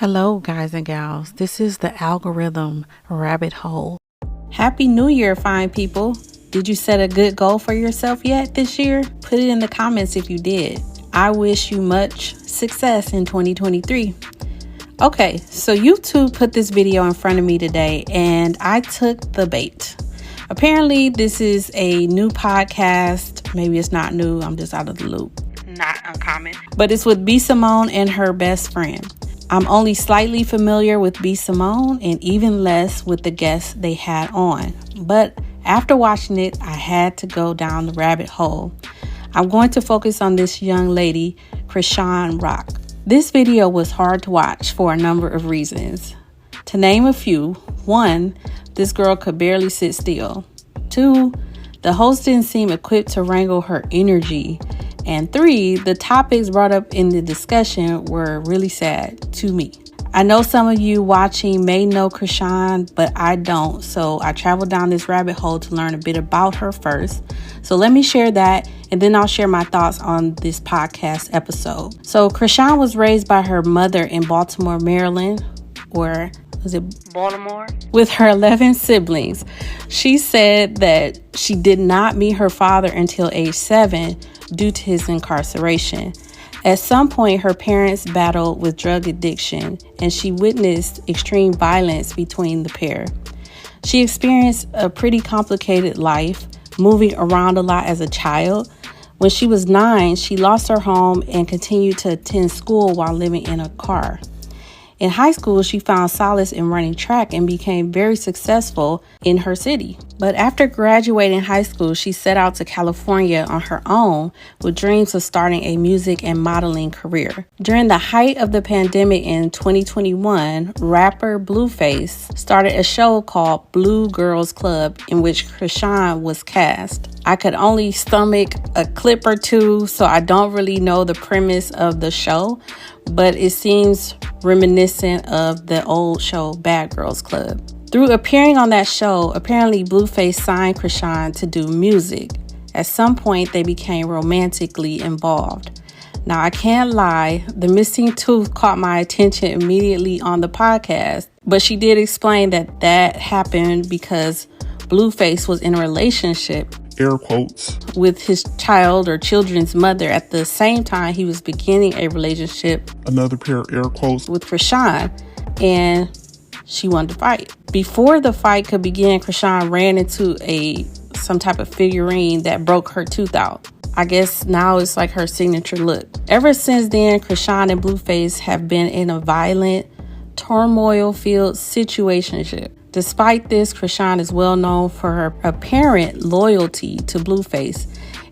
Hello, guys and gals. This is the algorithm rabbit hole. Happy New Year, fine people. Did you set a good goal for yourself yet this year? Put it in the comments if you did. I wish you much success in 2023. Okay, so YouTube put this video in front of me today and I took the bait. Apparently, this is a new podcast. Maybe it's not new. I'm just out of the loop. Not uncommon. But it's with B.Simone and her best friend. I'm only slightly familiar with B.Simone and even less with the guests they had on. But after watching it, I had to go down the rabbit hole. I'm going to focus on this young lady, Chrisean Rock. This video was hard to watch for a number of reasons. To name a few, 1, this girl could barely sit still. 2, the host didn't seem equipped to wrangle her energy. And 3, the topics brought up in the discussion were really sad to me. I know some of you watching may know Chrisean, but I don't. So I traveled down this rabbit hole to learn a bit about her first. So let me share that, and then I'll share my thoughts on this podcast episode. So Chrisean was raised by her mother in Baltimore, Maryland, or was it Baltimore? With her 11 siblings. She said that she did not meet her father until age 7 due to his incarceration. At some point, her parents battled with drug addiction and she witnessed extreme violence between the pair. She experienced a pretty complicated life, moving around a lot as a child. When she was 9, she lost her home and continued to attend school while living in a car. In high school, she found solace in running track and became very successful in her city. But after graduating high school, she set out to California on her own with dreams of starting a music and modeling career. During the height of the pandemic in 2021, rapper Blueface started a show called Blue Girls Club in which Chrisean was cast. I could only stomach a clip or two, so I don't really know the premise of the show, but it seems reminiscent of the old show Bad Girls Club. Through appearing on that show, apparently Blueface signed Chrisean to do music. At some point, they became romantically involved. Now, I can't lie, the missing tooth caught my attention immediately on the podcast, but she did explain that happened because Blueface was in a relationship, air quotes, with his child or children's mother at the same time he was beginning a relationship, another pair of air quotes, with Chrisean, and she wanted to fight. Before the fight could begin, Chrisean ran into some type of figurine that broke her tooth out. I guess now it's like her signature look. Ever since then, Chrisean and Blueface have been in a violent, turmoil-filled situationship. Despite this, Chrisean is well known for her apparent loyalty to Blueface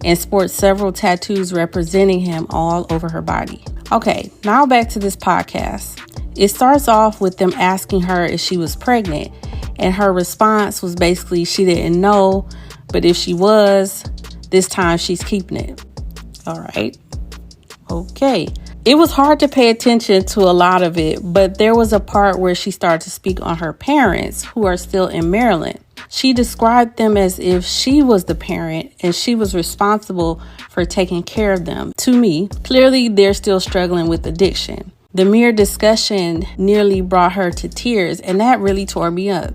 and sports several tattoos representing him all over her body. Okay, now back to this podcast. It starts off with them asking her if she was pregnant, and her response was basically she didn't know, but if she was, this time she's keeping it. All right. Okay. It was hard to pay attention to a lot of it, but there was a part where she started to speak on her parents who are still in Maryland. She described them as if she was the parent and she was responsible for taking care of them. To me, clearly they're still struggling with addiction. The mere discussion nearly brought her to tears, and that really tore me up.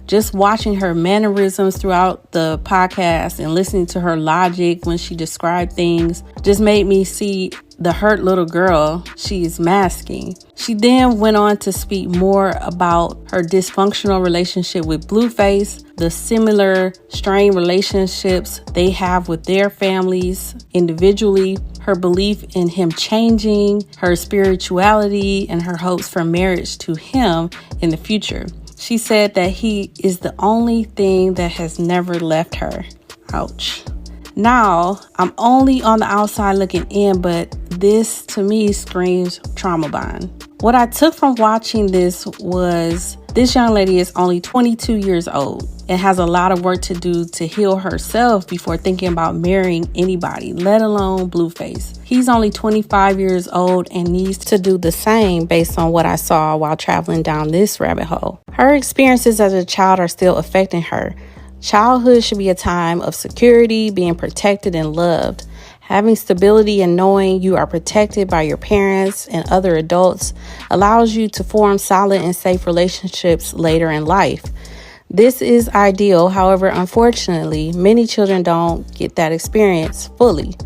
Just watching her mannerisms throughout the podcast and listening to her logic when she described things just made me see the hurt little girl she is masking. She then went on to speak more about her dysfunctional relationship with Blueface, the similar strained relationships they have with their families individually, her belief in him changing, her spirituality, and her hopes for marriage to him in the future. She said that he is the only thing that has never left her. Ouch. Now, I'm only on the outside looking in, but this to me screams trauma bond. What I took from watching this was this young lady is only 22 years old and has a lot of work to do to heal herself before thinking about marrying anybody, let alone Blueface. He's only 25 years old and needs to do the same based on what I saw while traveling down this rabbit hole. Her experiences as a child are still affecting her. Childhood should be a time of security, being protected and loved. Having stability and knowing you are protected by your parents and other adults allows you to form solid and safe relationships later in life. This is ideal. However, unfortunately, many children don't get that experience fully.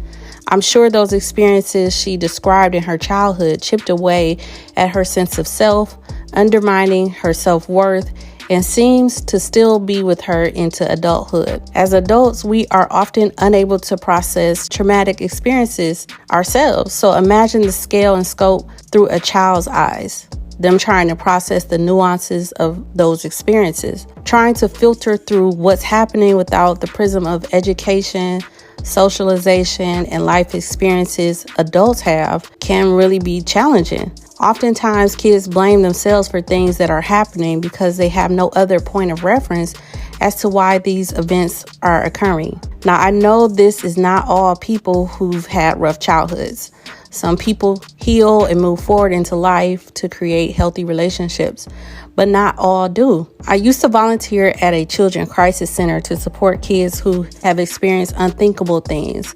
I'm sure those experiences she described in her childhood chipped away at her sense of self, undermining her self-worth, and seems to still be with her into adulthood. As adults, we are often unable to process traumatic experiences ourselves. So imagine the scale and scope through a child's eyes. Them trying to process the nuances of those experiences, trying to filter through what's happening without the prism of education, socialization, and life experiences adults have can really be challenging. Oftentimes, kids blame themselves for things that are happening because they have no other point of reference as to why these events are occurring. Now, I know this is not all people who've had rough childhoods. Some people heal and move forward into life to create healthy relationships, but not all do. I used to volunteer at a children's crisis center to support kids who have experienced unthinkable things.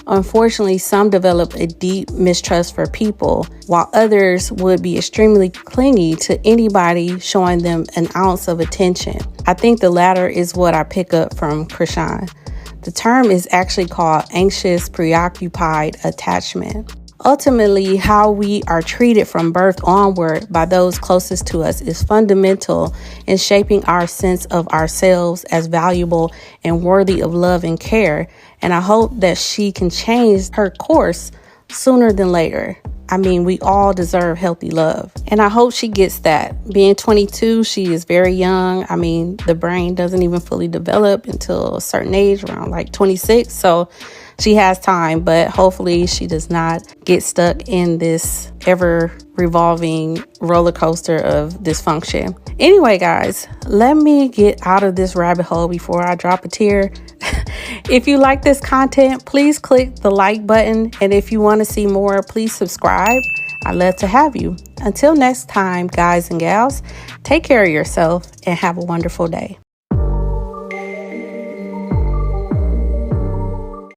Unfortunately, some develop a deep mistrust for people, while others would be extremely clingy to anybody showing them an ounce of attention. I think the latter is what I pick up from Chrisean. The term is actually called anxious preoccupied attachment. Ultimately, how we are treated from birth onward by those closest to us is fundamental in shaping our sense of ourselves as valuable and worthy of love and care. And I hope that she can change her course sooner than later. I mean, we all deserve healthy love. And I hope she gets that. Being 22, she is very young. I mean, the brain doesn't even fully develop until a certain age, around like 26. So she has time, but hopefully she does not get stuck in this ever revolving roller coaster of dysfunction. Anyway, guys, let me get out of this rabbit hole before I drop a tear. If you like this content, please click the like button. And if you want to see more, please subscribe. I'd love to have you. Until next time, guys and gals, take care of yourself and have a wonderful day.